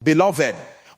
Beloved,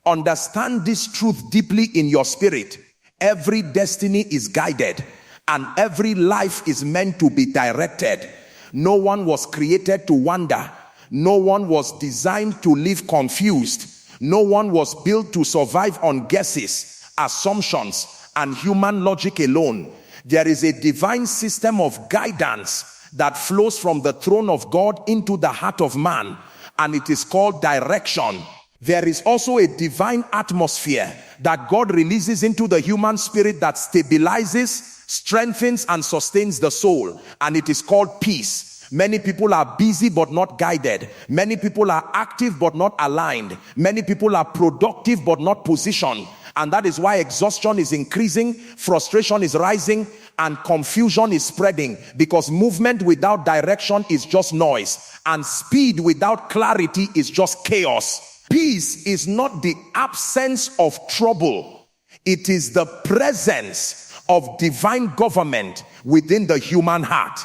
understand this truth deeply in your spirit. Every destiny is guided, and every life is meant to be directed. No one was created to wander. No one was designed to live confused. No one was built to survive on guesses, assumptions, and human logic alone. There is a divine system of guidance that flows from the throne of God into the heart of man, and it is called direction. There is also a divine atmosphere that God releases into the human spirit that stabilizes, strengthens, and sustains the soul, and it is called peace. Many people are busy but not guided. Many people are active but not aligned. Many people are productive but not positioned. And that is why exhaustion is increasing, frustration is rising, and confusion is spreading, because movement without direction is just noise, and speed without clarity is just chaos. Peace is not the absence of trouble. It is the presence of divine government within the human heart.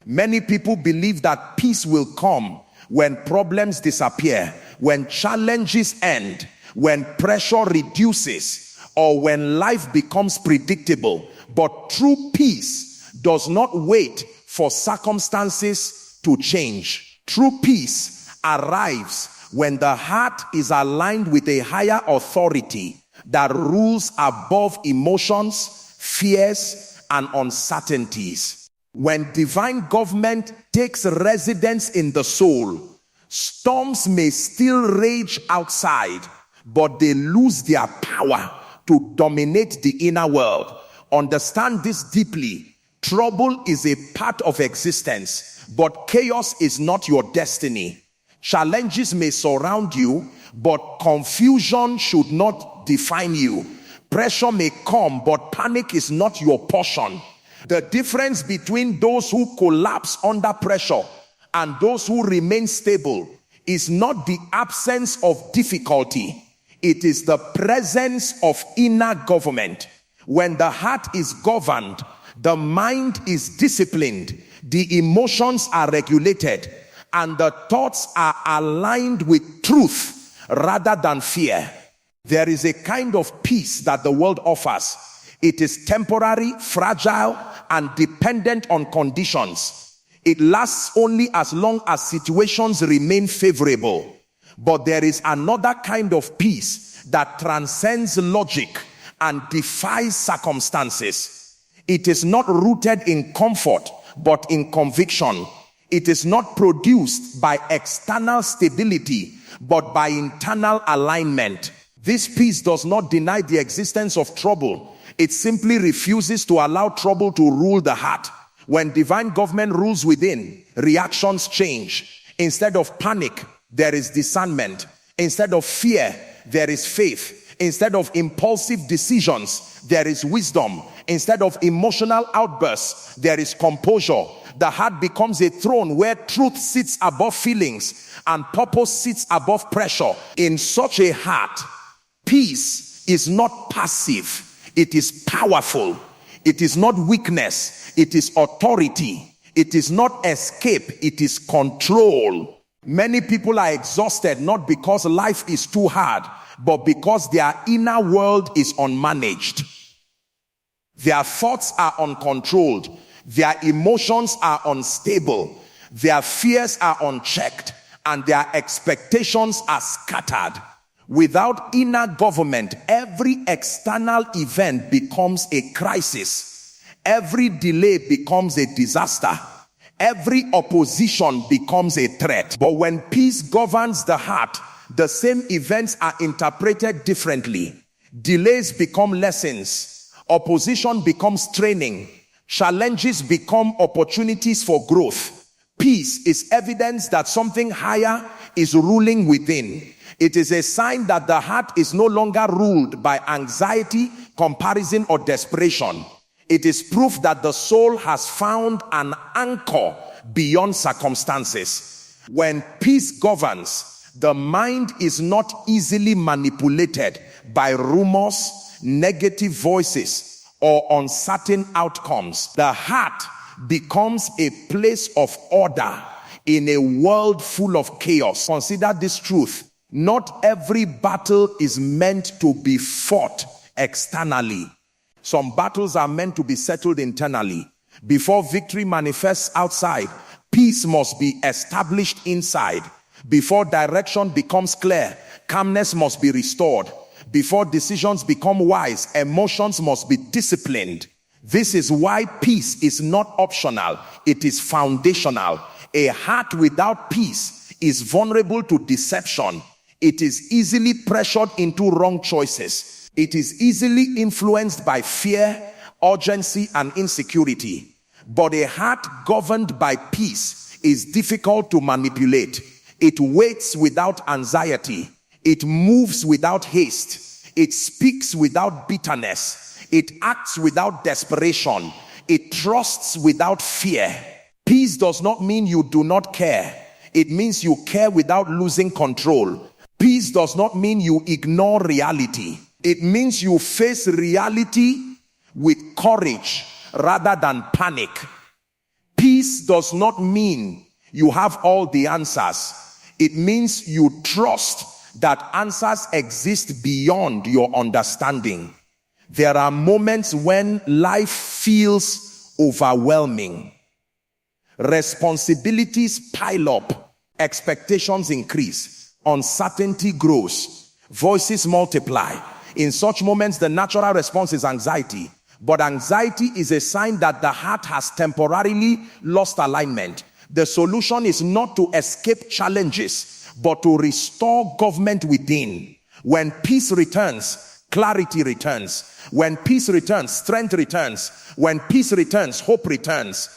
Many people believe that peace will come when problems disappear, when challenges end, when pressure reduces, or when life becomes predictable. But true peace does not wait for circumstances to change. True peace arrives when the heart is aligned with a higher authority that rules above emotions, fears, and uncertainties. When divine government takes residence in the soul, storms may still rage outside, but they lose their power to dominate the inner world. Understand this deeply. Trouble is a part of existence, but chaos is not your destiny. Challenges may surround you, but confusion should not define you. Pressure may come, but panic is not your portion. The difference between those who collapse under pressure and those who remain stable is not the absence of difficulty. It is the presence of inner government. When the heart is governed, the mind is disciplined, the emotions are regulated, and the thoughts are aligned with truth rather than fear. There is a kind of peace that the world offers. It is temporary, fragile, and dependent on conditions. It lasts only as long as situations remain favorable. But there is another kind of peace that transcends logic and defies circumstances. It is not rooted in comfort, but in conviction. It is not produced by external stability, but by internal alignment. This peace does not deny the existence of trouble. It simply refuses to allow trouble to rule the heart. When divine government rules within, reactions change. Instead of panic, there is discernment. Instead of fear, there is faith. Instead of impulsive decisions, there is wisdom. Instead of emotional outbursts, there is composure. The heart becomes a throne where truth sits above feelings and purpose sits above pressure. In such a heart, peace is not passive. It is powerful. It is not weakness. It is authority. It is not escape. It is control. Many people are exhausted not because life is too hard, but because their inner world is unmanaged. Their thoughts are uncontrolled. Their emotions are unstable. Their fears are unchecked. And their expectations are scattered. Without inner government, every external event becomes a crisis. Every delay becomes a disaster. Every opposition becomes a threat. But when peace governs the heart, the same events are interpreted differently. Delays become lessons. Opposition becomes training. Challenges become opportunities for growth. Peace is evidence that something higher is ruling within. It is a sign that the heart is no longer ruled by anxiety, comparison, or desperation. It is proof that the soul has found an anchor beyond circumstances. When peace governs, the mind is not easily manipulated by rumors, negative voices, or uncertain outcomes. The heart becomes a place of order in a world full of chaos. Consider this truth. Not every battle is meant to be fought externally. Some battles are meant to be settled internally. Before victory manifests outside, peace must be established inside. Before direction becomes clear, calmness must be restored. Before decisions become wise, emotions must be disciplined. This is why peace is not optional, it is foundational. A heart without peace is vulnerable to deception. It is easily pressured into wrong choices. It is easily influenced by fear, urgency, and insecurity. But a heart governed by peace is difficult to manipulate. It waits without anxiety. It moves without haste. It speaks without bitterness. It acts without desperation. It trusts without fear. Peace does not mean you do not care. It means you care without losing control. Peace does not mean you ignore reality. It means you face reality with courage rather than panic. Peace does not mean you have all the answers. It means you trust that answers exist beyond your understanding. There are moments when life feels overwhelming. Responsibilities pile up, expectations increase, uncertainty grows, voices multiply. In such moments, the natural response is anxiety. But anxiety is a sign that the heart has temporarily lost alignment. The solution is not to escape challenges, but to restore government within. When peace returns, clarity returns. When peace returns, strength returns. When peace returns, hope returns.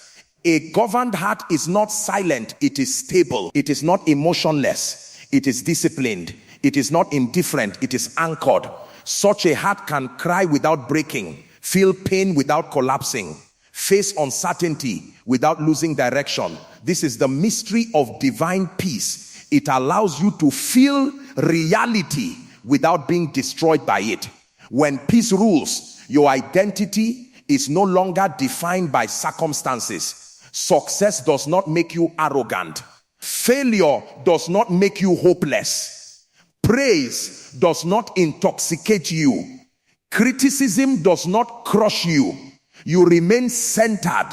A governed heart is not silent, it is stable. It is not emotionless, it is disciplined. It is not indifferent, it is anchored. Such a heart can cry without breaking, feel pain without collapsing, face uncertainty without losing direction. This is the mystery of divine peace. It allows you to feel reality without being destroyed by it. When peace rules, your identity is no longer defined by circumstances. Success does not make you arrogant. Failure does not make you hopeless. Praise does not intoxicate you. Criticism does not crush you. You remain centered,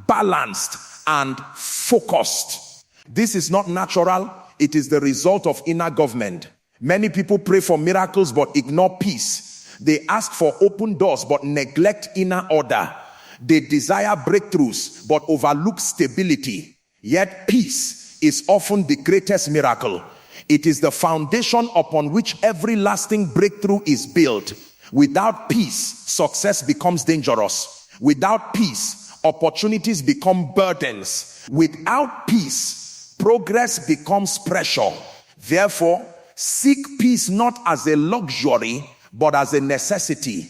balanced, and focused. This is not natural. It is the result of inner government. Many people pray for miracles but ignore peace. They ask for open doors but neglect inner order. They desire breakthroughs but overlook stability. Yet peace is often the greatest miracle. It is the foundation upon which every lasting breakthrough is built. Without peace, success becomes dangerous. Without peace, opportunities become burdens. Without peace, progress becomes pressure. Therefore, seek peace not as a luxury, but as a necessity.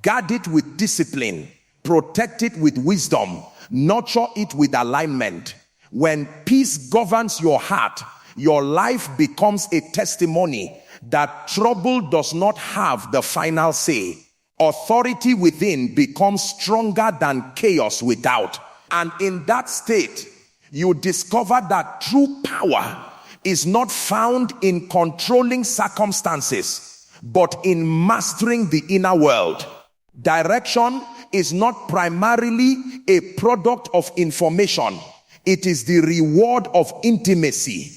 Guard it with discipline. Protect it with wisdom. Nurture it with alignment. When peace governs your heart, your life becomes a testimony that trouble does not have the final say. Authority within becomes stronger than chaos without. And in that state, you discover that true power is not found in controlling circumstances, but in mastering the inner world. Direction is not primarily a product of information. It is the reward of intimacy.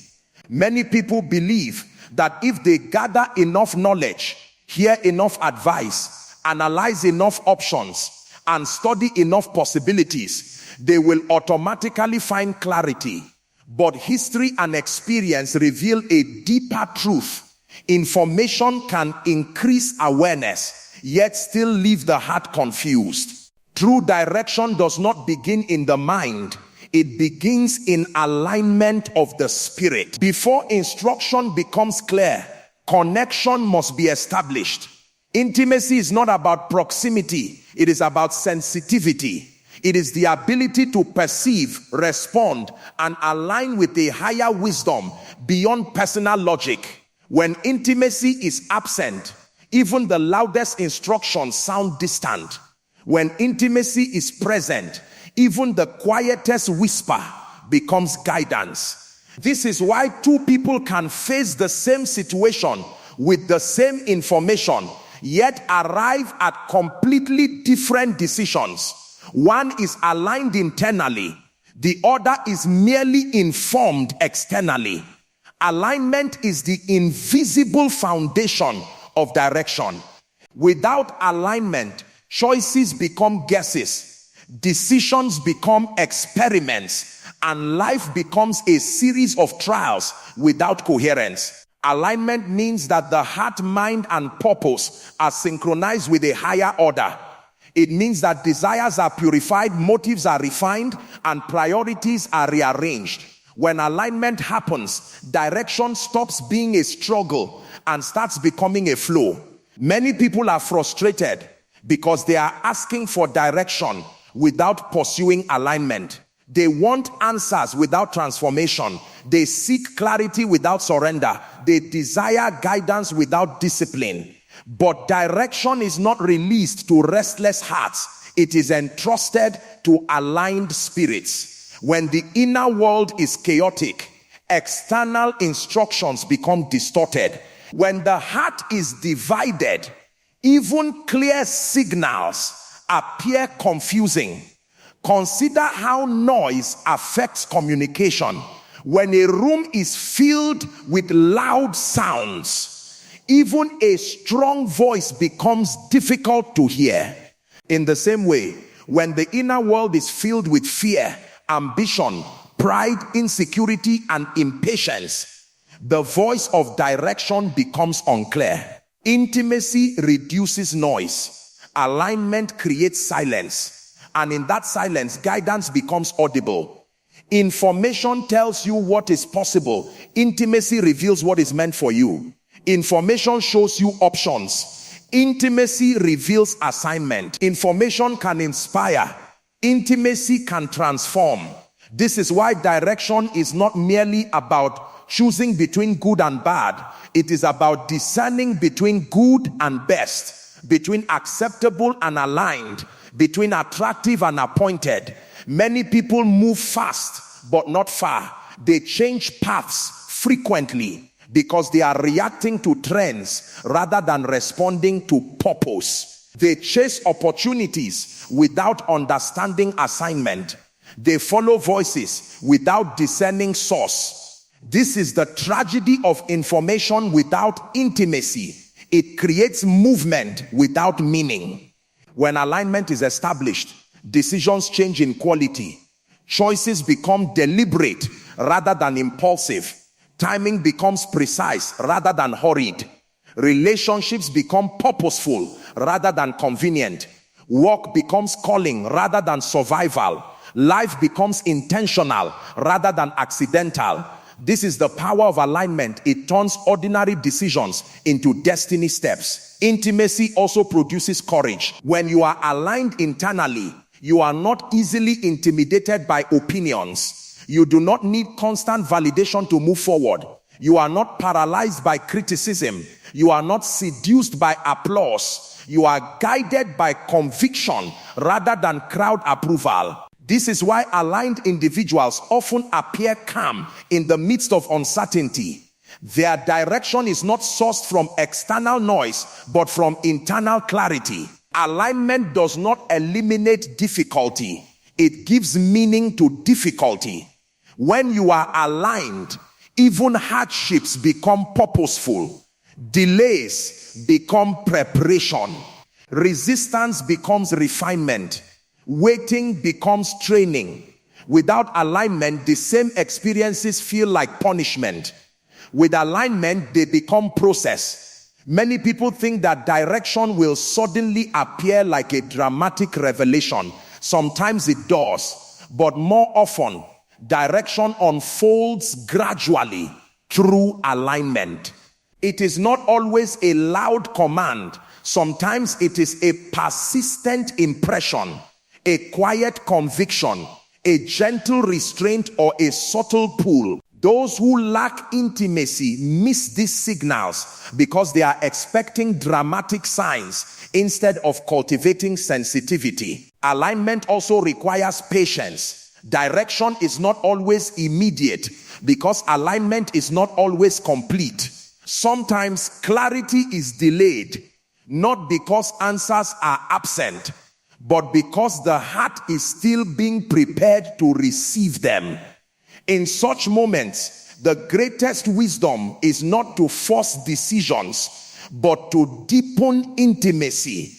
Many people believe that if they gather enough knowledge, hear enough advice, analyze enough options, and study enough possibilities, they will automatically find clarity. But history and experience reveal a deeper truth. Information can increase awareness, yet still leave the heart confused. True direction does not begin in the mind. It begins in alignment of the spirit. Before instruction becomes clear, connection must be established. Intimacy is not about proximity. It is about sensitivity. It is the ability to perceive, respond, and align with a higher wisdom beyond personal logic. When intimacy is absent, even the loudest instructions sound distant. When intimacy is present, even the quietest whisper becomes guidance. This is why two people can face the same situation with the same information, yet arrive at completely different decisions. One is aligned internally, the other is merely informed externally. Alignment is the invisible foundation of direction. Without alignment, choices become guesses, decisions become experiments, and life becomes a series of trials without coherence. Alignment means that the heart, mind, and purpose are synchronized with a higher order. It means that desires are purified, motives are refined, and priorities are rearranged. When alignment happens, direction stops being a struggle and starts becoming a flow. Many people are frustrated because they are asking for direction without pursuing alignment. They want answers without transformation. They seek clarity without surrender. They desire guidance without discipline. But direction is not released to restless hearts. It is entrusted to aligned spirits. When the inner world is chaotic, external instructions become distorted. When the heart is divided, even clear signals appear confusing. Consider how noise affects communication. When a room is filled with loud sounds, even a strong voice becomes difficult to hear. In the same way, when the inner world is filled with fear, ambition, pride, insecurity, and impatience, the voice of direction becomes unclear. Intimacy reduces noise. Alignment creates silence. And in that silence, guidance becomes audible. Information tells you what is possible. Intimacy reveals what is meant for you. Information shows you options. Intimacy reveals assignment. Information can inspire. Intimacy can transform. This is why direction is not merely about choosing between good and bad. It is about discerning between good and best, between acceptable and aligned, between attractive and appointed. Many people move fast but not far. They change paths frequently because they are reacting to trends rather than responding to purpose. They chase opportunities without understanding assignment. They follow voices without discerning source. This is the tragedy of information without intimacy. It creates movement without meaning. When alignment is established, decisions change in quality. Choices become deliberate rather than impulsive. Timing becomes precise rather than hurried. Relationships become purposeful rather than convenient. Work becomes calling rather than survival. Life becomes intentional rather than accidental. This is the power of alignment. It turns ordinary decisions into destiny steps. Intimacy also produces courage. When you are aligned internally, you are not easily intimidated by opinions. You do not need constant validation to move forward. You are not paralyzed by criticism. You are not seduced by applause. You are guided by conviction rather than crowd approval. This is why aligned individuals often appear calm in the midst of uncertainty. Their direction is not sourced from external noise, but from internal clarity. Alignment does not eliminate difficulty. It gives meaning to difficulty. When you are aligned, even hardships become purposeful. Delays become preparation. Resistance becomes refinement. Waiting becomes training. Without alignment, the same experiences feel like punishment. With alignment, they become process. Many people think that direction will suddenly appear like a dramatic revelation. Sometimes it does, but more often, direction unfolds gradually through alignment. It is not always a loud command. Sometimes it is a persistent impression, a quiet conviction, a gentle restraint, or a subtle pull. Those who lack intimacy miss these signals because they are expecting dramatic signs instead of cultivating sensitivity. Alignment also requires patience. Direction is not always immediate because alignment is not always complete. Sometimes clarity is delayed, not because answers are absent, but because the heart is still being prepared to receive them. In such moments, the greatest wisdom is not to force decisions, but to deepen intimacy.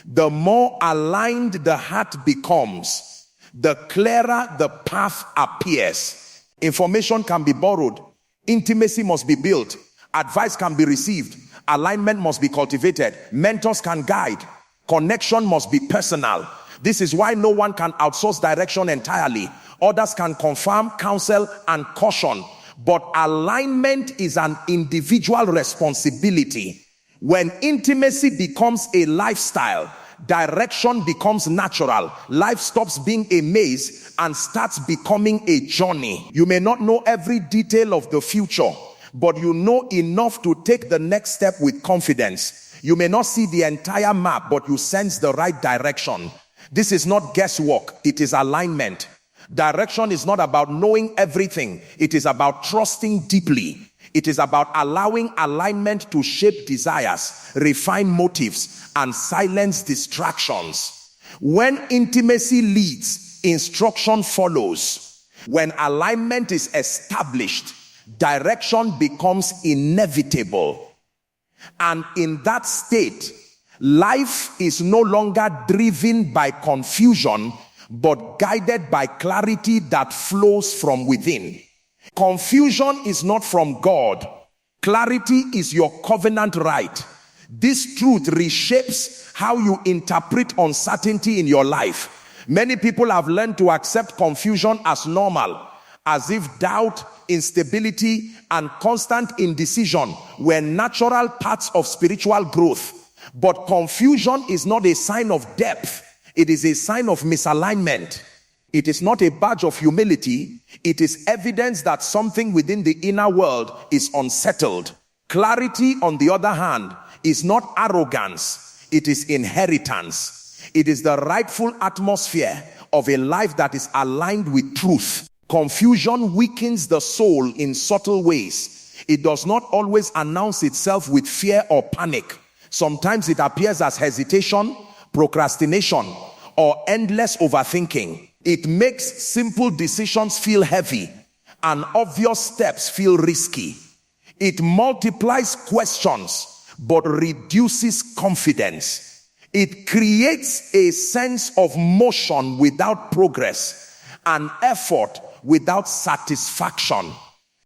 The more aligned the heart becomes, the clearer the path appears. Information can be borrowed. Intimacy must be built. Advice can be received. Alignment must be cultivated. Mentors can guide. Connection must be personal. This is why no one can outsource direction entirely. Others can confirm, counsel, and caution. But alignment is an individual responsibility. When intimacy becomes a lifestyle, direction becomes natural. Life stops being a maze and starts becoming a journey. You may not know every detail of the future, but you know enough to take the next step with confidence. You may not see the entire map, but you sense the right direction. This is not guesswork, it is alignment. Direction is not about knowing everything, it is about trusting deeply. It is about allowing alignment to shape desires, refine motives, and silence distractions. When intimacy leads, instruction follows. When alignment is established, direction becomes inevitable. And in that state, life is no longer driven by confusion, but guided by clarity that flows from within. Confusion is not from God. Clarity is your covenant right. This truth reshapes how you interpret uncertainty in your life. Many people have learned to accept confusion as normal, as if doubt, instability, and constant indecision were natural parts of spiritual growth. But confusion is not a sign of depth. It is a sign of misalignment. It is not a badge of humility. It is evidence that something within the inner world is unsettled. Clarity, on the other hand, is not arrogance. It is inheritance. It is the rightful atmosphere of a life that is aligned with truth. Confusion weakens the soul in subtle ways. It does not always announce itself with fear or panic. Sometimes it appears as hesitation, procrastination, or endless overthinking. It makes simple decisions feel heavy and obvious steps feel risky. It multiplies questions but reduces confidence. It creates a sense of motion without progress and effort without satisfaction.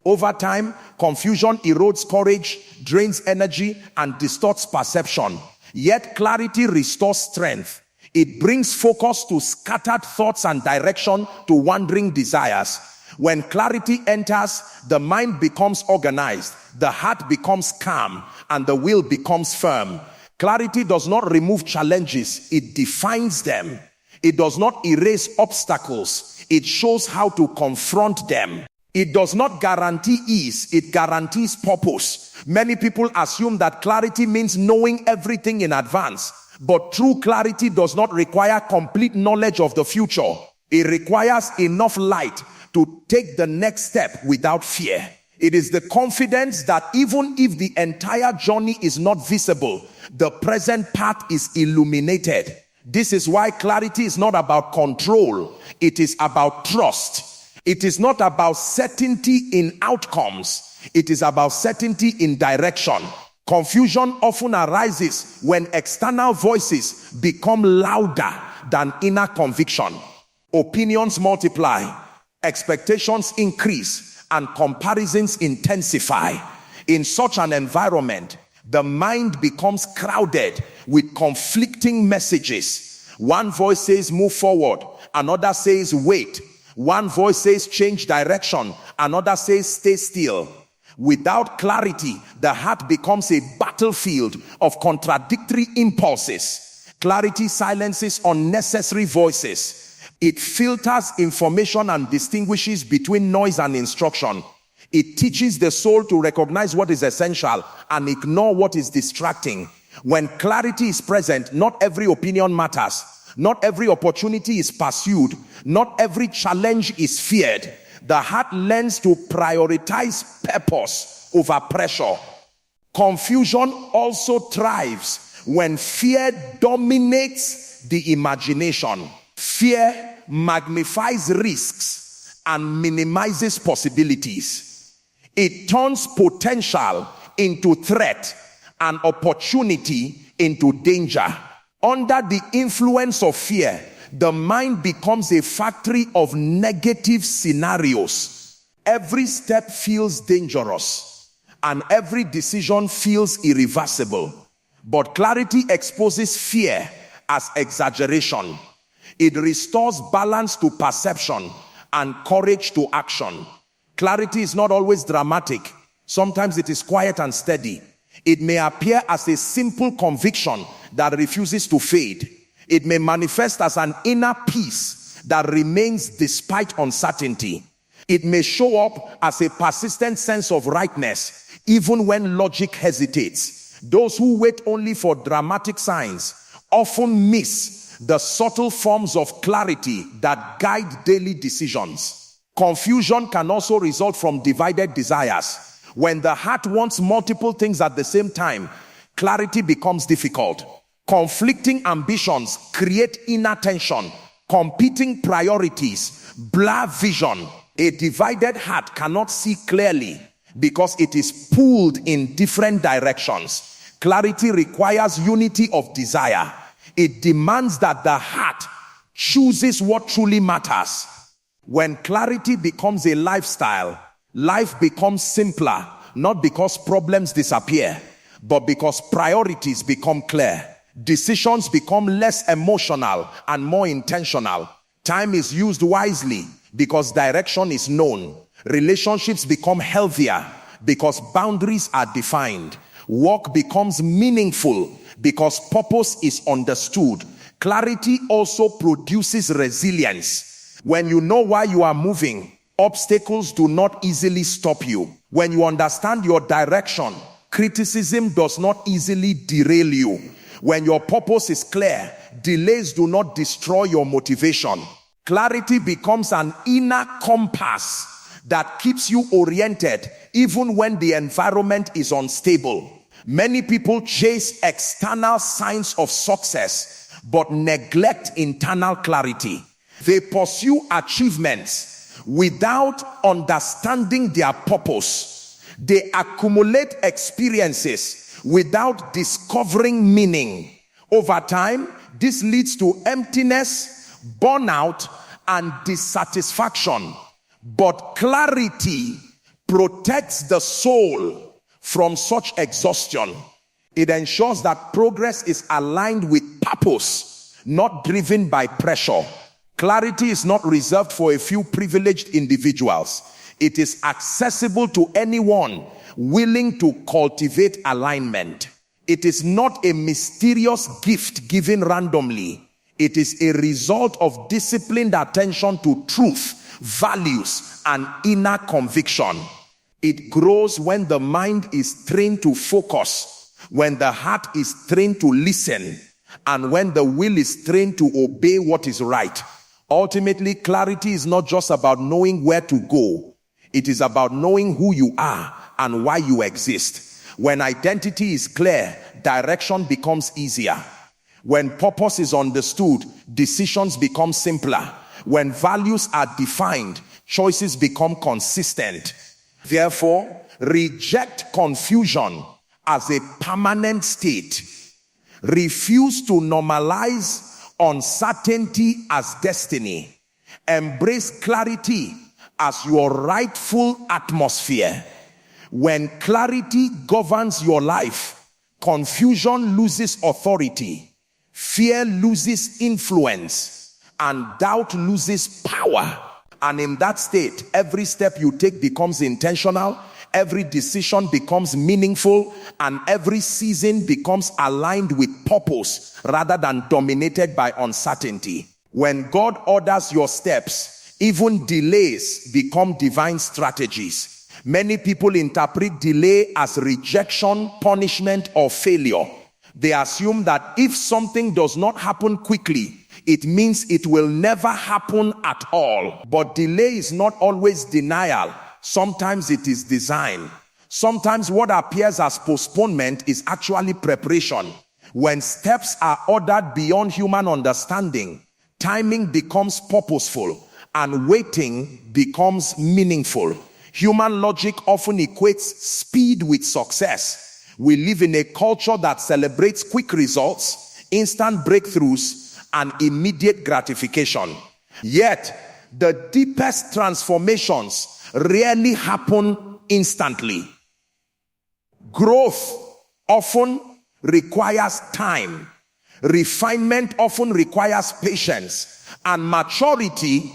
Over time, confusion erodes courage, drains energy, and distorts perception. Yet clarity restores strength. It brings focus to scattered thoughts and direction to wandering desires. When clarity enters, the mind becomes organized, the heart becomes calm, and the will becomes firm. Clarity does not remove challenges, it defines them. It does not erase obstacles, it shows how to confront them. It does not guarantee ease, it guarantees purpose. Many people assume that clarity means knowing everything in advance. But true clarity does not require complete knowledge of the future. It requires enough light to take the next step without fear. It is the confidence that even if the entire journey is not visible, the present path is illuminated. This is why clarity is not about control. It is about trust. It is not about certainty in outcomes. It is about certainty in direction. Confusion often arises when external voices become louder than inner conviction. Opinions multiply, expectations increase, and comparisons intensify. In such an environment, the mind becomes crowded with conflicting messages. One voice says move forward, another says wait. One voice says change direction, another says stay still. Without clarity, the heart becomes a battlefield of contradictory impulses. Clarity silences unnecessary voices. It filters information and distinguishes between noise and instruction. It teaches the soul to recognize what is essential and ignore what is distracting. When clarity is present, not every opinion matters, Not every opportunity is pursued. Not every challenge is feared. The heart learns to prioritize purpose over pressure. Confusion also thrives when fear dominates the imagination. Fear magnifies risks and minimizes possibilities. It turns potential into threat and opportunity into danger. Under the influence of fear, the mind becomes a factory of negative scenarios. Every step feels dangerous and every decision feels irreversible. But clarity exposes fear as exaggeration. It restores balance to perception and courage to action. Clarity is not always dramatic. Sometimes it is quiet and steady. It may appear as a simple conviction that refuses to fade. It may manifest as an inner peace that remains despite uncertainty. It may show up as a persistent sense of rightness even when logic hesitates. Those who wait only for dramatic signs often miss the subtle forms of clarity that guide daily decisions. Confusion can also result from divided desires. When the heart wants multiple things at the same time, clarity becomes difficult. Conflicting ambitions create inner tension. Competing priorities blur vision. A divided heart cannot see clearly because it is pulled in different directions. Clarity requires unity of desire. It demands that the heart chooses what truly matters. When clarity becomes a lifestyle, life becomes simpler, not because problems disappear, but because priorities become clear. Decisions become less emotional and more intentional. Time is used wisely because direction is known. Relationships become healthier because boundaries are defined. Work becomes meaningful because purpose is understood. Clarity also produces resilience. When you know why you are moving, obstacles do not easily stop you. When you understand your direction, criticism does not easily derail you. When your purpose is clear, delays do not destroy your motivation. Clarity becomes an inner compass that keeps you oriented even when the environment is unstable. Many people chase external signs of success but neglect internal clarity. They pursue achievements without understanding their purpose. They accumulate experiences without discovering meaning. Over time, this leads to emptiness, burnout, and dissatisfaction. But clarity protects the soul from such exhaustion. It ensures that progress is aligned with purpose, not driven by pressure. Clarity is not reserved for a few privileged individuals. It is accessible to anyone willing to cultivate alignment. It is not a mysterious gift given randomly. It is a result of disciplined attention to truth, values, and inner conviction. It grows when the mind is trained to focus, when the heart is trained to listen, and when the will is trained to obey what is right. Ultimately, clarity is not just about knowing where to go. It is about knowing who you are and why you exist. When identity is clear, direction becomes easier. When purpose is understood, decisions become simpler. When values are defined, choices become consistent. Therefore, reject confusion as a permanent state. Refuse to normalize uncertainty as destiny. Embrace clarity as your rightful atmosphere. When clarity governs your life, confusion loses authority, fear loses influence, and doubt loses power. And in that state, every step you take becomes intentional, every decision becomes meaningful, and every season becomes aligned with purpose rather than dominated by uncertainty. When God orders your steps, even delays become divine strategies. Many people interpret delay as rejection, punishment, or failure. They assume that if something does not happen quickly, it means it will never happen at all. But delay is not always denial. Sometimes it is design. Sometimes what appears as postponement is actually preparation. When steps are ordered beyond human understanding, timing becomes purposeful and waiting becomes meaningful. Human logic often equates speed with success. We live in a culture that celebrates quick results, instant breakthroughs, and immediate gratification. Yet, the deepest transformations rarely happen instantly. Growth often requires time. Refinement often requires patience. And maturity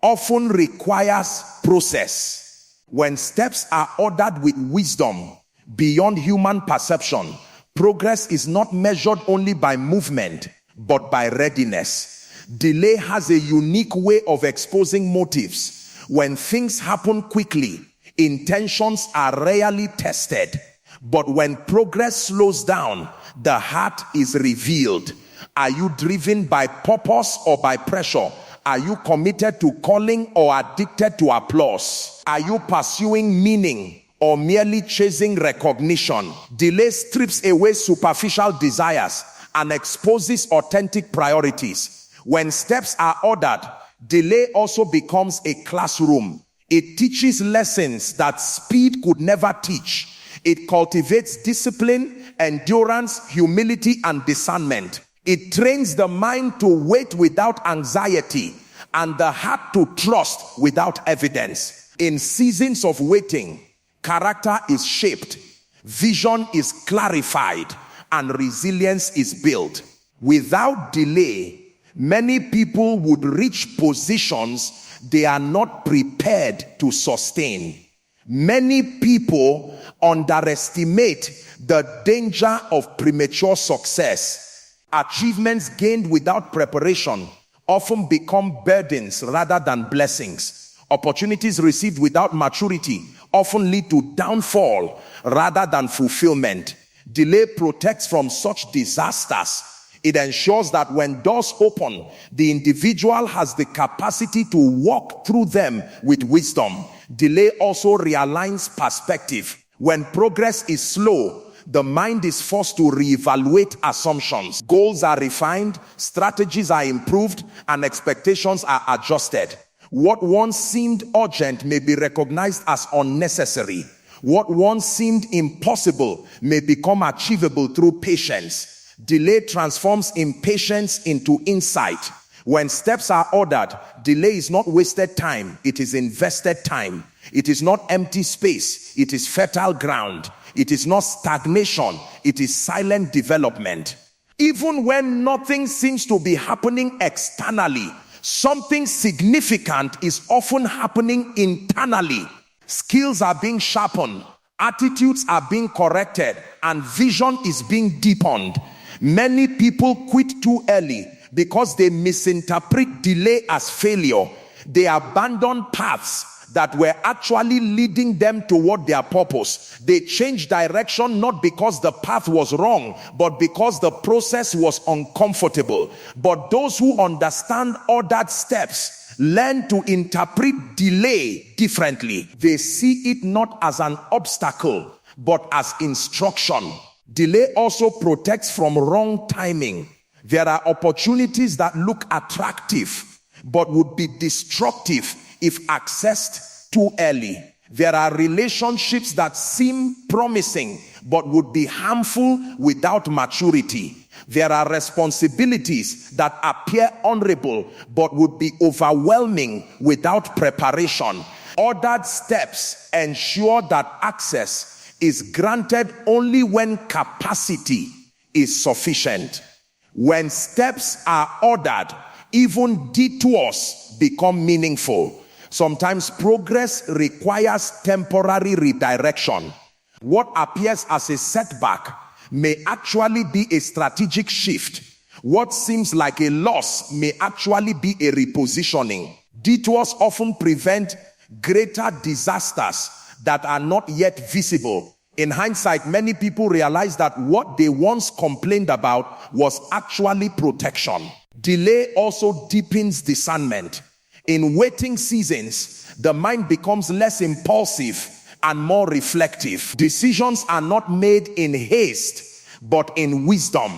often requires process. When steps are ordered with wisdom beyond human perception, progress is not measured only by movement, but by readiness. Delay has a unique way of exposing motives. When things happen quickly, intentions are rarely tested. But when progress slows down, the heart is revealed. Are you driven by purpose or by pressure? Are you committed to calling or addicted to applause? Are you pursuing meaning or merely chasing recognition? Delay strips away superficial desires and exposes authentic priorities. When steps are ordered, delay also becomes a classroom. It teaches lessons that speed could never teach. It cultivates discipline, endurance, humility, and discernment. It trains the mind to wait without anxiety and the heart to trust without evidence. In seasons of waiting, character is shaped, vision is clarified, and resilience is built. Without delay, many people would reach positions they are not prepared to sustain. Many people underestimate the danger of premature success. Achievements gained without preparation often become burdens rather than blessings. Opportunities received without maturity often lead to downfall rather than fulfillment. Delay protects from such disasters. It ensures that when doors open, the individual has the capacity to walk through them with wisdom. Delay also realigns perspective. When progress is slow, the mind is forced to reevaluate assumptions. Goals are refined, strategies are improved, and expectations are adjusted. What once seemed urgent may be recognized as unnecessary. What once seemed impossible may become achievable through patience. Delay transforms impatience into insight. When steps are ordered, delay is not wasted time, it is invested time. It is not empty space, it is fertile ground. It is not stagnation, it is silent development. Even when nothing seems to be happening externally, something significant is often happening internally. Skills are being sharpened, attitudes are being corrected, and vision is being deepened. Many people quit too early because they misinterpret delay as failure. They abandon paths that were actually leading them toward their purpose. They changed direction not because the path was wrong, but because the process was uncomfortable. But those who understand ordered steps learn to interpret delay differently. They see it not as an obstacle, but as instruction. Delay also protects from wrong timing. There are opportunities that look attractive, but would be destructive if accessed too early. There are relationships that seem promising, but would be harmful without maturity. There are responsibilities that appear honorable, but would be overwhelming without preparation. Ordered steps ensure that access is granted only when capacity is sufficient. When steps are ordered, even detours become meaningful. Sometimes progress requires temporary redirection. What appears as a setback may actually be a strategic shift. What seems like a loss may actually be a repositioning. Detours often prevent greater disasters that are not yet visible In hindsight, many people realize that what they once complained about was actually protection. Delay also deepens discernment. In waiting seasons, the mind becomes less impulsive and more reflective. Decisions are not made in haste, but in wisdom.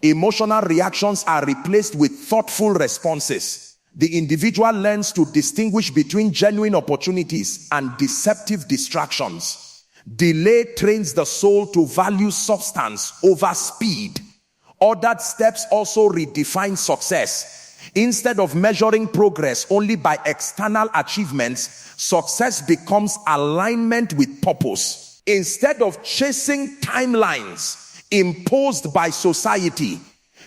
Emotional reactions are replaced with thoughtful responses. The individual learns to distinguish between genuine opportunities and deceptive distractions. Delay trains the soul to value substance over speed. Ordered steps also redefine success. Instead of measuring progress only by external achievements, success becomes alignment with purpose. Instead of chasing timelines imposed by society,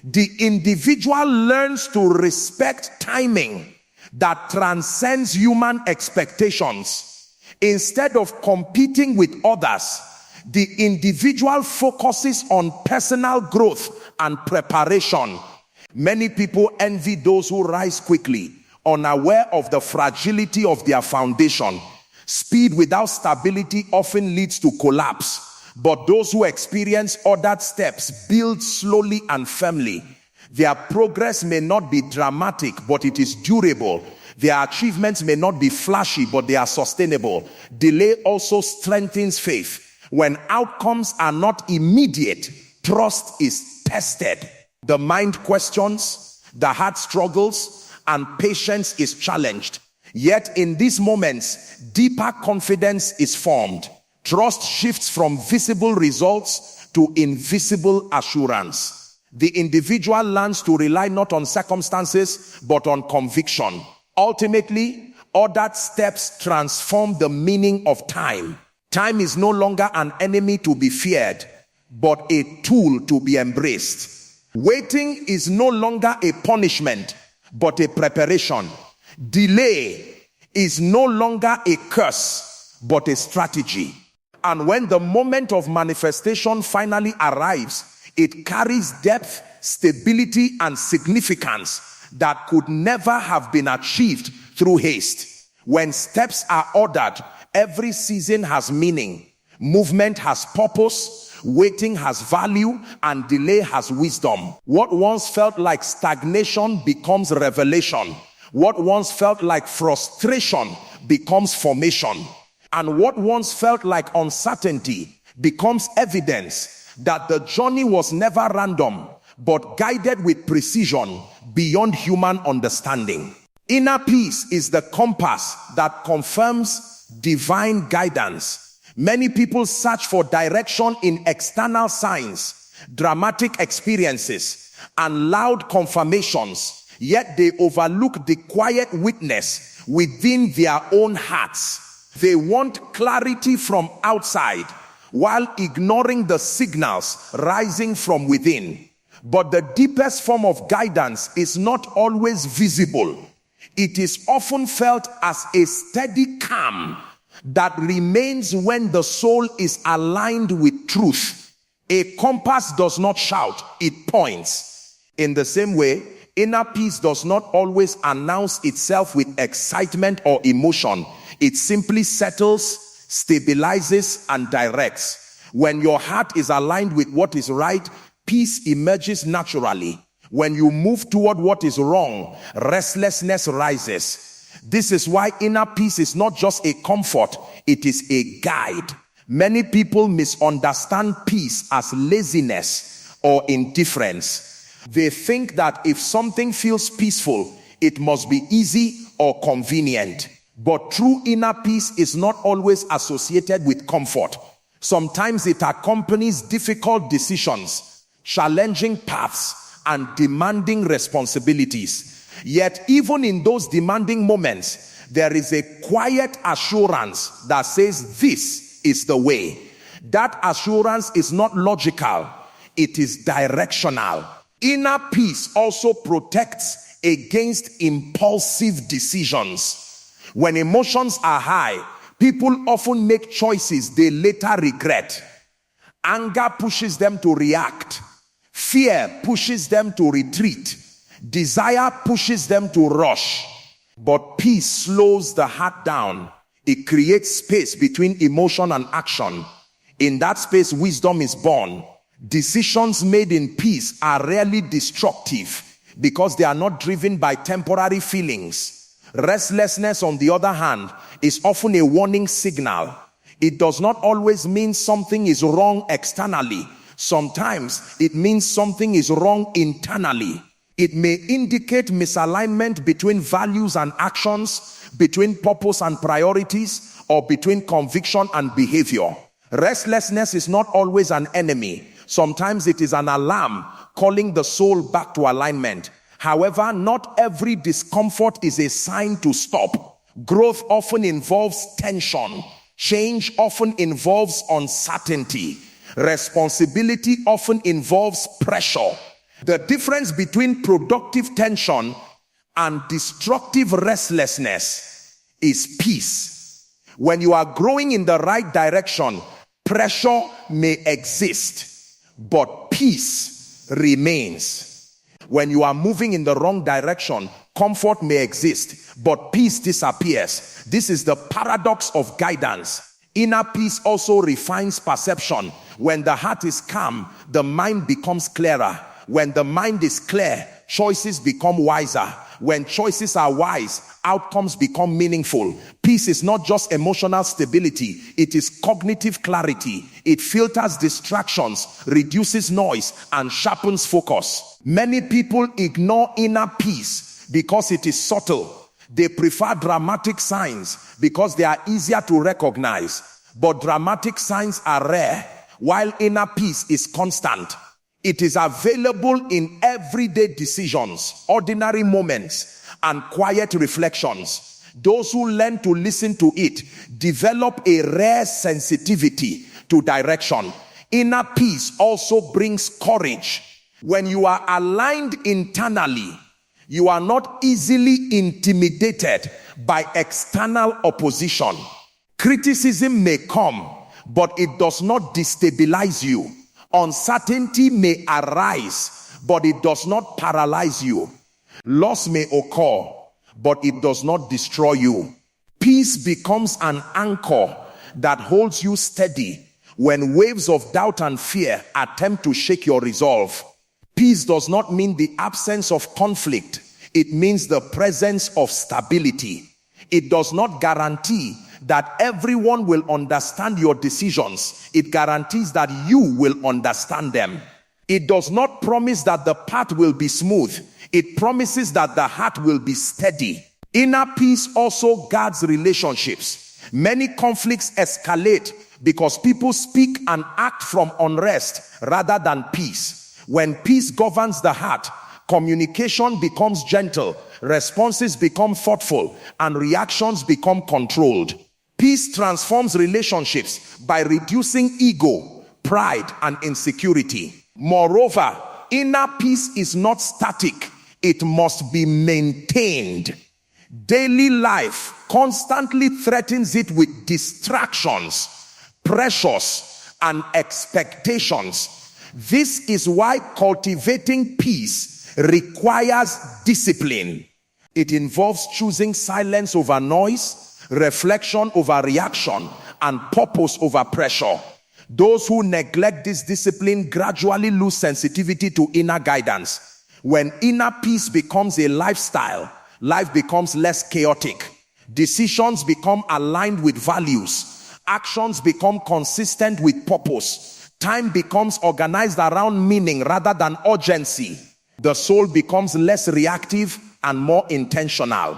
the individual learns to respect timing that transcends human expectations. Instead of competing with others, the individual focuses on personal growth and preparation. Many people envy those who rise quickly, unaware of the fragility of their foundation. Speed without stability often leads to collapse, but those who experience ordered steps build slowly and firmly. Their progress may not be dramatic, but it is durable. Their achievements may not be flashy, but they are sustainable. Delay also strengthens faith. When outcomes are not immediate, trust is tested. The mind questions, the heart struggles, and patience is challenged. Yet in these moments, deeper confidence is formed. Trust shifts from visible results to invisible assurance. The individual learns to rely not on circumstances, but on conviction. Ultimately, ordered steps transform the meaning of time. Time is no longer an enemy to be feared, but a tool to be embraced. Waiting is no longer a punishment, but a preparation. Delay is no longer a curse, but a strategy. And when the moment of manifestation finally arrives, it carries depth, stability, and significance that could never have been achieved through haste. When steps are ordered, every season has meaning. Movement has purpose. Waiting has value, and delay has wisdom. What once felt like stagnation becomes revelation. What once felt like frustration becomes formation. And what once felt like uncertainty becomes evidence that the journey was never random, but guided with precision beyond human understanding. Inner peace is the compass that confirms divine guidance. Many people search for direction in external signs, dramatic experiences, and loud confirmations, yet they overlook the quiet witness within their own hearts. They want clarity from outside while ignoring the signals rising from within. But the deepest form of guidance is not always visible. It is often felt as a steady calm that remains when the soul is aligned with truth. A compass does not shout, it points. In the same way, inner peace does not always announce itself with excitement or emotion. It simply settles, stabilizes, and directs. When your heart is aligned with what is right, peace emerges naturally. When you move toward what is wrong, restlessness rises. This is why inner peace is not just a comfort, it is a guide. Many people misunderstand peace as laziness or indifference. They think that if something feels peaceful, it must be easy or convenient. But true inner peace is not always associated with comfort. Sometimes it accompanies difficult decisions, challenging paths, and demanding responsibilities. Yet even in those demanding moments, there is a quiet assurance that says this is the way. That assurance is not logical, it is directional. Inner peace also protects against impulsive decisions. When emotions are high, people often make choices they later regret. Anger pushes them to react. Fear pushes them to retreat. Desire pushes them to rush. But peace slows the heart down. It creates space between emotion and action. In that space, wisdom is born. Decisions made in peace are rarely destructive because they are not driven by temporary feelings. Restlessness, on the other hand, is often a warning signal. It does not always mean something is wrong externally. Sometimes it means something is wrong internally. It may indicate misalignment between values and actions, between purpose and priorities, or between conviction and behavior. Restlessness is not always an enemy. Sometimes it is an alarm calling the soul back to alignment. However, not every discomfort is a sign to stop. Growth often involves tension. Change often involves uncertainty. Responsibility often involves pressure. The difference between productive tension and destructive restlessness is peace. When you are growing in the right direction, pressure may exist, but peace remains. When you are moving in the wrong direction, comfort may exist, but peace disappears. This is the paradox of guidance. Inner peace also refines perception. When the heart is calm, the mind becomes clearer. When the mind is clear, choices become wiser. When choices are wise, outcomes become meaningful. Peace is not just emotional stability, it is cognitive clarity. It filters distractions, reduces noise, and sharpens focus. Many people ignore inner peace because it is subtle. They prefer dramatic signs because they are easier to recognize. But dramatic signs are rare, while inner peace is constant. It is available in everyday decisions, ordinary moments, and quiet reflections. Those who learn to listen to it develop a rare sensitivity to direction. Inner peace also brings courage. When you are aligned internally, you are not easily intimidated by external opposition. Criticism may come, but it does not destabilize you. Uncertainty may arise, but it does not paralyze you. Loss may occur, but it does not destroy you. Peace becomes an anchor that holds you steady when waves of doubt and fear attempt to shake your resolve. Peace does not mean the absence of conflict. It means the presence of stability. It does not guarantee that everyone will understand your decisions. It guarantees that you will understand them. It does not promise that the path will be smooth. It promises that the heart will be steady. Inner peace also guards relationships. Many conflicts escalate because people speak and act from unrest rather than peace. When peace governs the heart, communication becomes gentle, responses become thoughtful, and reactions become controlled. Peace transforms relationships by reducing ego, pride, and insecurity. Moreover, inner peace is not static. It must be maintained. Daily life constantly threatens it with distractions, pressures, and expectations. This is why cultivating peace requires discipline. It involves choosing silence over noise, reflection over reaction, and purpose over pressure. Those who neglect this discipline gradually lose sensitivity to inner guidance. When inner peace becomes a lifestyle, life becomes less chaotic. Decisions become aligned with values. Actions become consistent with purpose. Time becomes organized around meaning rather than urgency. The soul becomes less reactive and more intentional.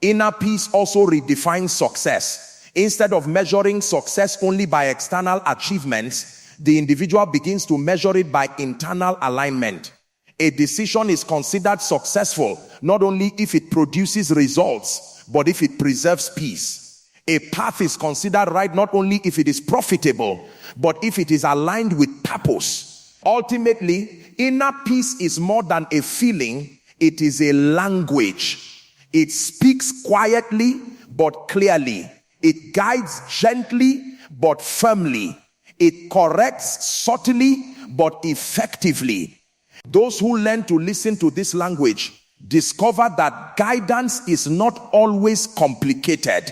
Inner peace also redefines success. Instead of measuring success only by external achievements, the individual begins to measure it by internal alignment. A decision is considered successful not only if it produces results, but if it preserves peace. A path is considered right not only if it is profitable, but if it is aligned with purpose. Ultimately, inner peace is more than a feeling, it is a language. It speaks quietly but clearly. It guides gently but firmly. It corrects subtly but effectively. Those who learn to listen to this language discover that guidance is not always complicated.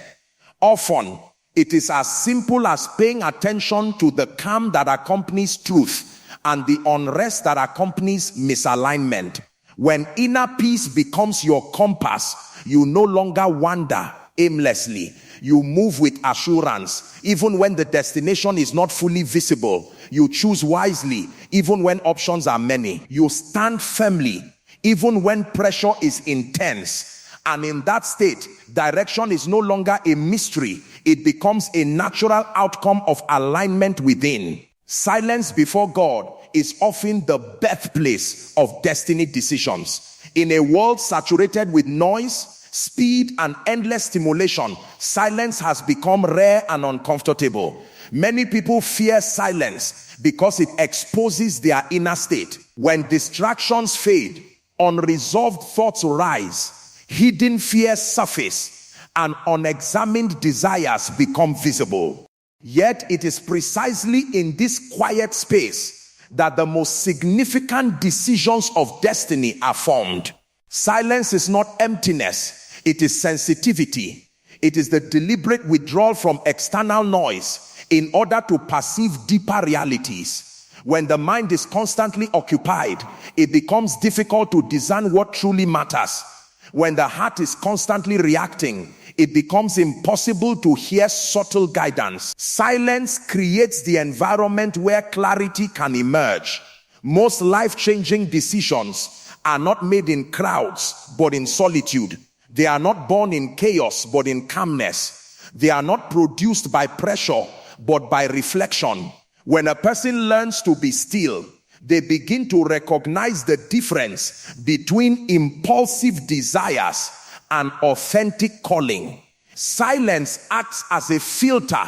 Often, It is as simple as paying attention to the calm that accompanies truth and the unrest that accompanies misalignment. When inner peace becomes your compass, you no longer wander aimlessly. You move with assurance. Even when the destination is not fully visible, you choose wisely. Even when options are many, you stand firmly. Even when pressure is intense. And in that state, direction is no longer a mystery. It becomes a natural outcome of alignment within. Silence before God is often the birthplace of destiny decisions. In a world saturated with noise, speed, and endless stimulation, silence has become rare and uncomfortable. Many people fear silence because it exposes their inner state. When distractions fade, unresolved thoughts rise, hidden fears surface, and unexamined desires become visible. Yet it is precisely in this quiet space that the most significant decisions of destiny are formed. Silence is not emptiness, it is sensitivity. It is the deliberate withdrawal from external noise in order to perceive deeper realities. When the mind is constantly occupied, it becomes difficult to discern what truly matters. When the heart is constantly reacting, it becomes impossible to hear subtle guidance. Silence creates the environment where clarity can emerge. Most life-changing decisions are not made in crowds, but in solitude. They are not born in chaos, but in calmness. They are not produced by pressure, but by reflection. When a person learns to be still, they begin to recognize the difference between impulsive desires and authentic calling. Silence acts as a filter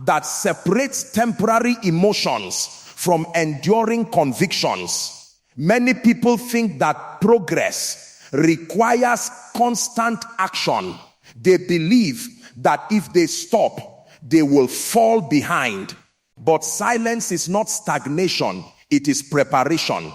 that separates temporary emotions from enduring convictions. Many people think that progress requires constant action. They believe that if they stop, they will fall behind. But silence is not stagnation. It is preparation.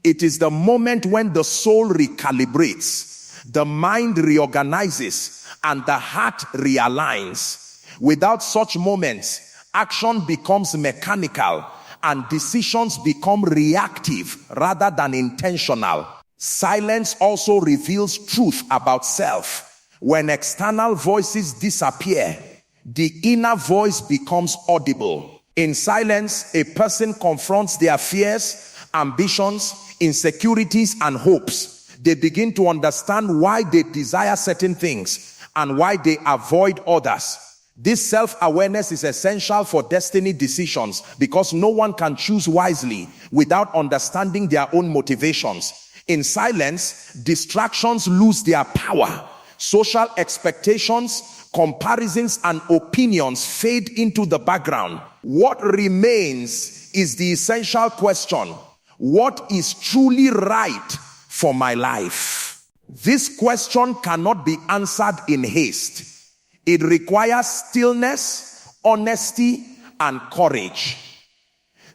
It is the moment when the soul recalibrates, the mind reorganizes, and the heart realigns. Without such moments, action becomes mechanical and decisions become reactive rather than intentional. Silence also reveals truth about self. When external voices disappear, the inner voice becomes audible. In silence, a person confronts their fears, ambitions, insecurities, and hopes. They begin to understand why they desire certain things and why they avoid others. This self-awareness is essential for destiny decisions because no one can choose wisely without understanding their own motivations. In silence, distractions lose their power. Social expectations, comparisons, and opinions fade into the background. What remains is the essential question: what is truly right for my life? This question cannot be answered in haste. It requires stillness, honesty, and courage.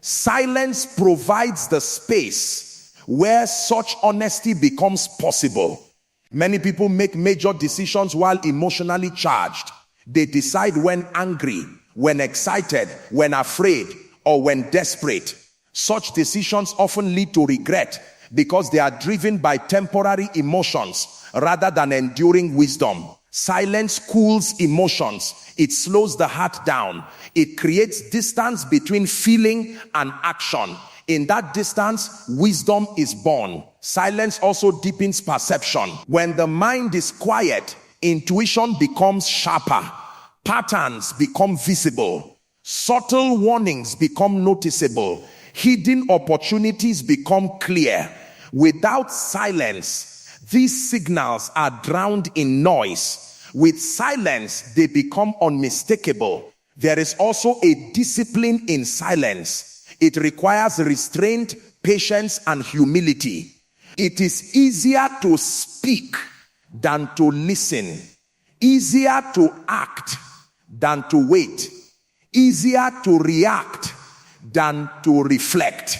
Silence provides the space where such honesty becomes possible. Many people make major decisions while emotionally charged. They decide when angry, when excited, when afraid, or when desperate. Such decisions often lead to regret because they are driven by temporary emotions rather than enduring wisdom. Silence cools emotions. It slows the heart down. It creates distance between feeling and action. In that distance, wisdom is born. Silence also deepens perception. When the mind is quiet, intuition becomes sharper. Patterns become visible. Subtle warnings become noticeable. Hidden opportunities become clear. Without silence, these signals are drowned in noise. With silence, they become unmistakable. There is also a discipline in silence. It requires restraint, patience, and humility. It is easier to speak than to listen. Easier to act than to wait. Easier to react than to reflect.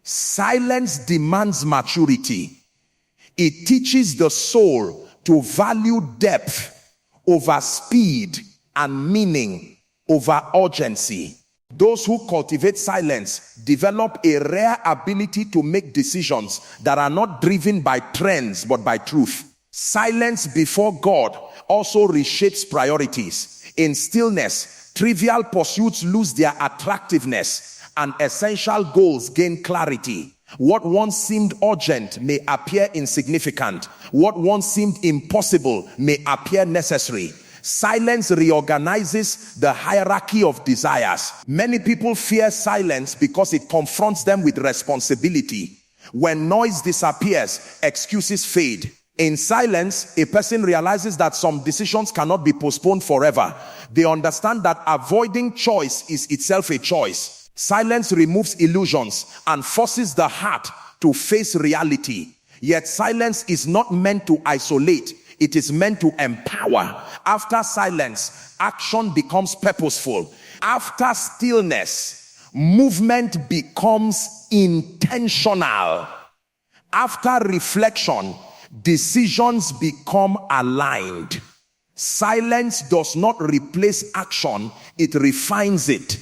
Silence demands maturity. It teaches the soul to value depth over speed and meaning over urgency. Those who cultivate silence develop a rare ability to make decisions that are not driven by trends but by truth. Silence before God also reshapes priorities. In stillness, trivial pursuits lose their attractiveness and essential goals gain clarity. What once seemed urgent may appear insignificant. What once seemed impossible may appear necessary. Silence reorganizes the hierarchy of desires. Many people fear silence because it confronts them with responsibility. When noise disappears, excuses fade. In silence, a person realizes that some decisions cannot be postponed forever. They understand that avoiding choice is itself a choice. Silence removes illusions and forces the heart to face reality. Yet silence is not meant to isolate. It is meant to empower. After silence, action becomes purposeful. After stillness, movement becomes intentional. After reflection, decisions become aligned. Silence does not replace action, it refines it.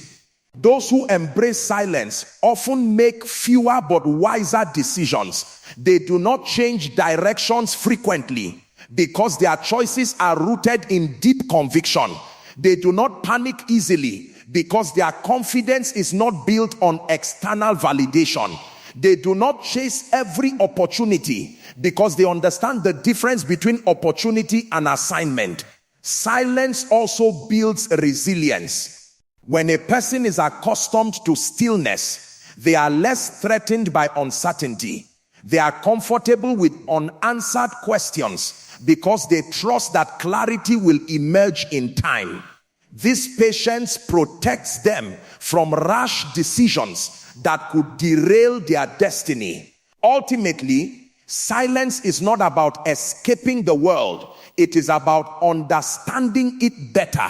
Those who embrace silence often make fewer but wiser decisions. They do not change directions frequently because their choices are rooted in deep conviction. They do not panic easily because their confidence is not built on external validation. They do not chase every opportunity because they understand the difference between opportunity and assignment. Silence also builds resilience. When a person is accustomed to stillness, they are less threatened by uncertainty. They are comfortable with unanswered questions because they trust that clarity will emerge in time. This patience protects them from rash decisions that could derail their destiny. Ultimately, silence is not about escaping the world. It is about understanding it better.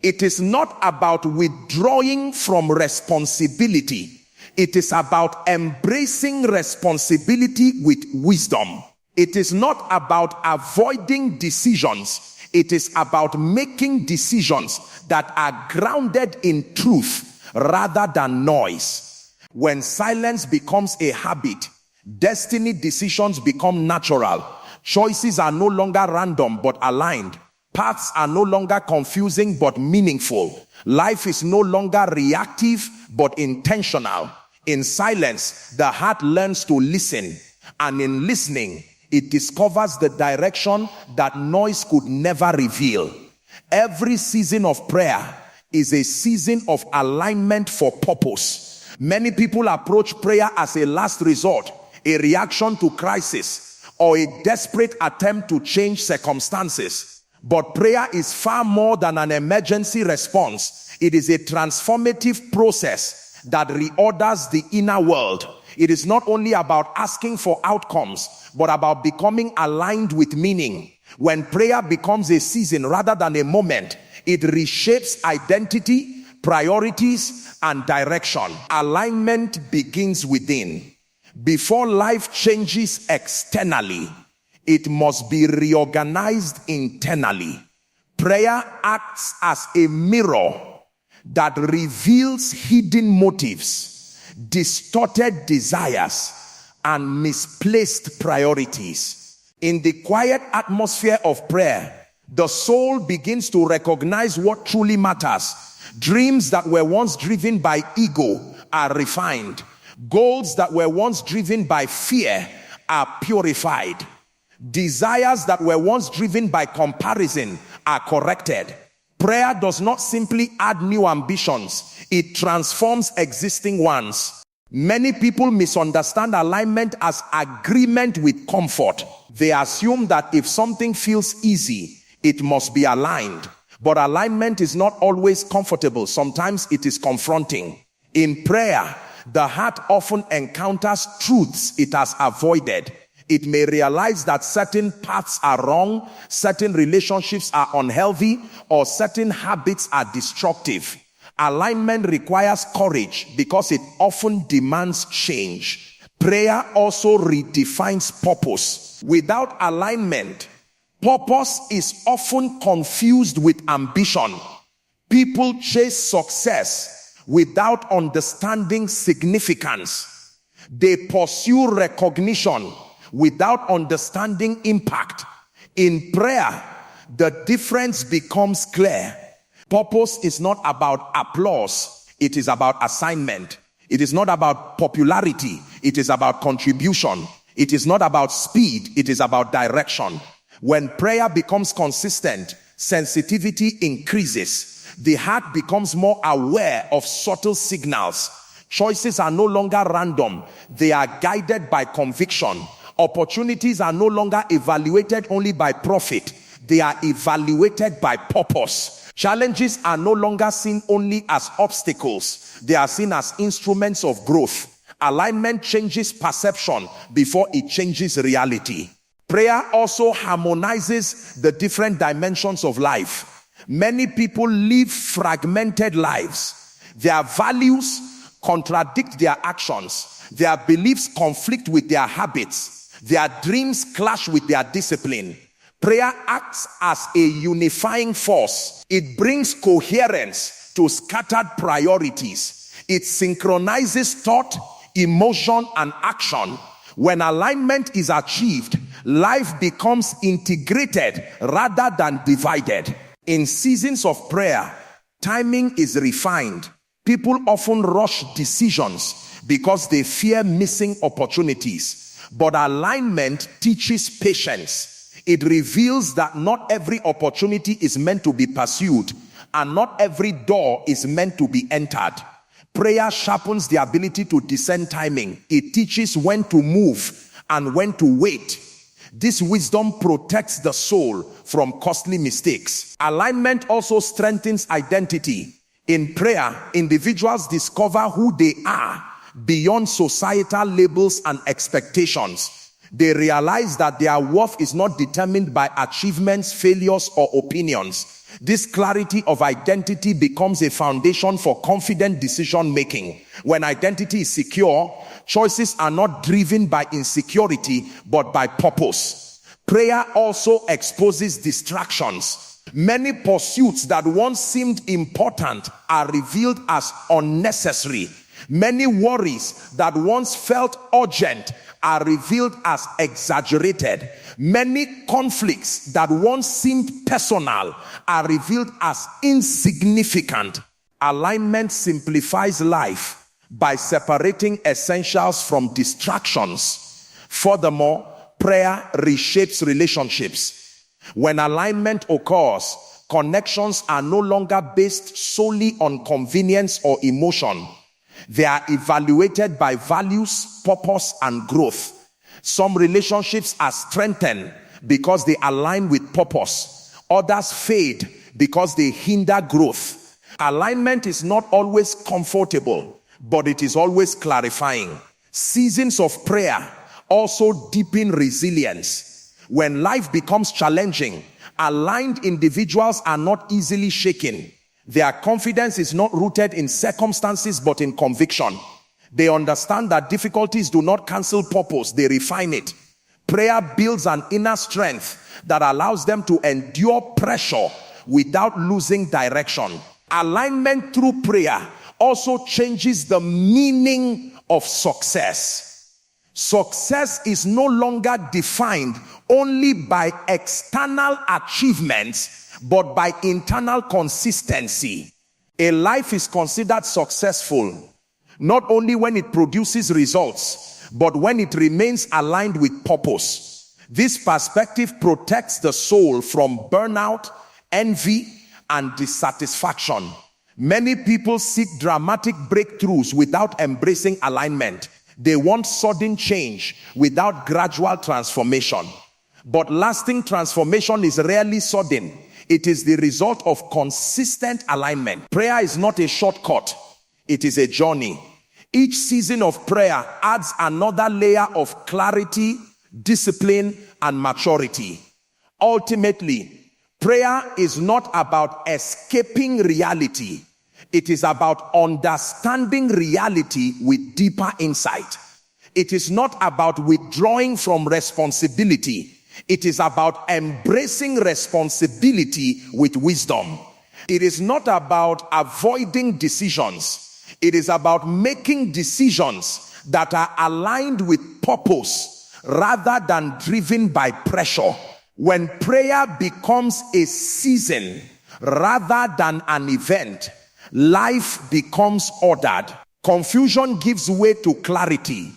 It is not about withdrawing from responsibility. It is about embracing responsibility with wisdom. It is not about avoiding decisions. It is about making decisions that are grounded in truth rather than noise. When silence becomes a habit, destiny decisions become natural. Choices are no longer random but aligned. Paths are no longer confusing but meaningful. Life is no longer reactive but intentional. In silence, the heart learns to listen, and in listening, it discovers the direction that noise could never reveal. Every season of prayer is a season of alignment for purpose. Many people approach prayer as a last resort, a reaction to crisis, or a desperate attempt to change circumstances. But prayer is far more than an emergency response. It is a transformative process that reorders the inner world. It is not only about asking for outcomes, but about becoming aligned with meaning. When prayer becomes a season rather than a moment, it reshapes identity, priorities, and direction. Alignment begins within. Before life changes externally, it must be reorganized internally. Prayer acts as a mirror that reveals hidden motives, distorted desires, and misplaced priorities. In the quiet atmosphere of prayer, the soul begins to recognize what truly matters. Dreams that were once driven by ego are refined. Goals that were once driven by fear are purified. Desires that were once driven by comparison are corrected. Prayer does not simply add new ambitions, it transforms existing ones. Many people misunderstand alignment as agreement with comfort. They assume that if something feels easy, it must be aligned. But alignment is not always comfortable. Sometimes it is confronting. In prayer, the heart often encounters truths it has avoided. It may realize that certain paths are wrong, certain relationships are unhealthy, or certain habits are destructive. Alignment requires courage because it often demands change. Prayer also redefines purpose. Without alignment, purpose is often confused with ambition. People chase success without understanding significance. They pursue recognition without understanding impact. In prayer, the difference becomes clear. Purpose is not about applause, it is about assignment. It is not about popularity, it is about contribution. It is not about speed, it is about direction. When prayer becomes consistent, sensitivity increases. The heart becomes more aware of subtle signals. Choices are no longer random, they are guided by conviction. Opportunities are no longer evaluated only by profit, they are evaluated by purpose. Challenges are no longer seen only as obstacles, they are seen as instruments of growth. Alignment changes perception before it changes reality. Prayer also harmonizes the different dimensions of life. Many people live fragmented lives. Their values contradict their actions. Their beliefs conflict with their habits. Their dreams clash with their discipline. Prayer acts as a unifying force. It brings coherence to scattered priorities. It synchronizes thought, emotion, and action. When alignment is achieved, life becomes integrated rather than divided. In seasons of prayer, timing is refined. People often rush decisions because they fear missing opportunities. But alignment teaches patience. It reveals that not every opportunity is meant to be pursued, and not every door is meant to be entered. Prayer sharpens the ability to discern timing. It teaches when to move and when to wait. This wisdom protects the soul from costly mistakes. Alignment also strengthens identity. In prayer, individuals discover who they are beyond societal labels and expectations. They realize that their worth is not determined by achievements, failures, or opinions. This clarity of identity becomes a foundation for confident decision making. When identity is secure, choices are not driven by insecurity but by purpose. Prayer also exposes distractions. Many pursuits that once seemed important are revealed as unnecessary. Many worries that once felt urgent are revealed as exaggerated. Many conflicts that once seemed personal are revealed as insignificant. Alignment simplifies life by separating essentials from distractions. Furthermore, prayer reshapes relationships. When alignment occurs, connections are no longer based solely on convenience or emotion. They are evaluated by values, purpose, and growth. Some relationships are strengthened because they align with purpose. Others fade because they hinder growth. Alignment is not always comfortable, but it is always clarifying. Seasons of prayer also deepen resilience. When life becomes challenging, aligned individuals are not easily shaken. Their confidence is not rooted in circumstances but in conviction. They understand that difficulties do not cancel purpose, they refine it. Prayer builds an inner strength that allows them to endure pressure without losing direction. Alignment through prayer also changes the meaning of success. Success is no longer defined only by external achievements, but by internal consistency. A life is considered successful not only when it produces results, but when it remains aligned with purpose. This perspective protects the soul from burnout, envy, and dissatisfaction. Many people seek dramatic breakthroughs without embracing alignment. They want sudden change without gradual transformation. But lasting transformation is rarely sudden. It is the result of consistent alignment. Prayer is not a shortcut. It is a journey. Each season of prayer adds another layer of clarity, discipline, and maturity. Ultimately, prayer is not about escaping reality. It is about understanding reality with deeper insight. It is not about withdrawing from responsibility. It is about embracing responsibility with wisdom. It is not about avoiding decisions. It is about making decisions that are aligned with purpose rather than driven by pressure. When prayer becomes a season rather than an event, life becomes ordered. Confusion gives way to clarity.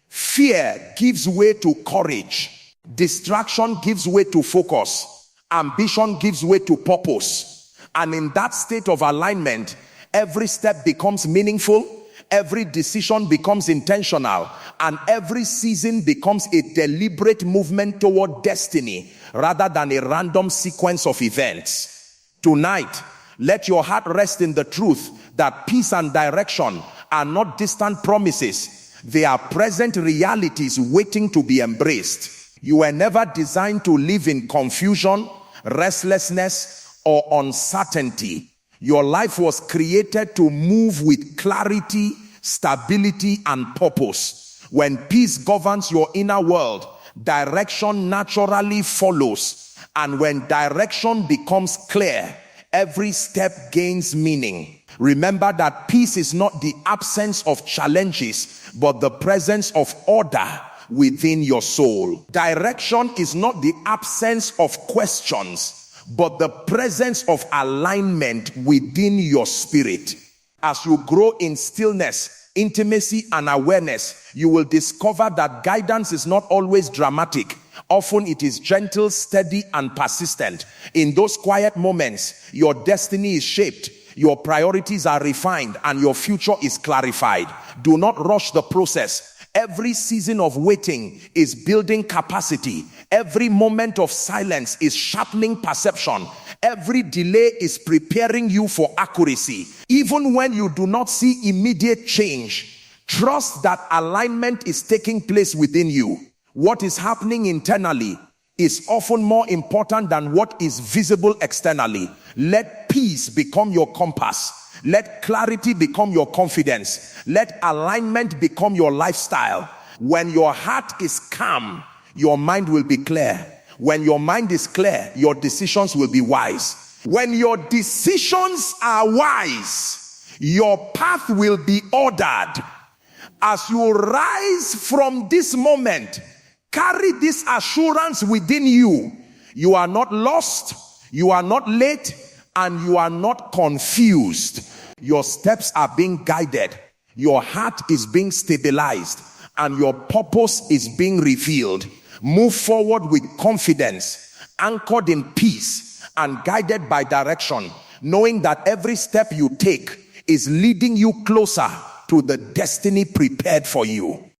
Fear gives way to courage. Distraction gives way to focus. Ambition gives way to purpose. And in that state of alignment, every step becomes meaningful, every decision becomes intentional, and every season becomes a deliberate movement toward destiny rather than a random sequence of events. Tonight, let your heart rest in the truth that peace and direction are not distant promises. They are present realities waiting to be embraced. You were never designed to live in confusion, restlessness, or uncertainty. Your life was created to move with clarity, stability, and purpose. When peace governs your inner world, direction naturally follows. And when direction becomes clear, every step gains meaning. Remember that peace is not the absence of challenges, but the presence of order within your soul. Direction is not the absence of questions, but the presence of alignment within your spirit. As you grow in stillness, intimacy, and awareness, you will discover that guidance is not always dramatic. Often it is gentle, steady, and persistent. In those quiet moments, your destiny is shaped, your priorities are refined, and your future is clarified. Do not rush the process. Every season of waiting is building capacity. Every moment of silence is sharpening perception. Every delay is preparing you for accuracy. Even when you do not see immediate change, trust that alignment is taking place within you. What is happening internally is often more important than what is visible externally. Let peace become your compass. Let clarity become your confidence. Let alignment become your lifestyle. When your heart is calm, your mind will be clear. When your mind is clear, your decisions will be wise. When your decisions are wise, your path will be ordered. As you rise from this moment, carry this assurance within you. You are not lost, you are not late, and you are not confused. Your steps are being guided. Your heart is being stabilized, and your purpose is being revealed. Move forward with confidence, anchored in peace, and guided by direction, knowing that every step you take is leading you closer to the destiny prepared for you.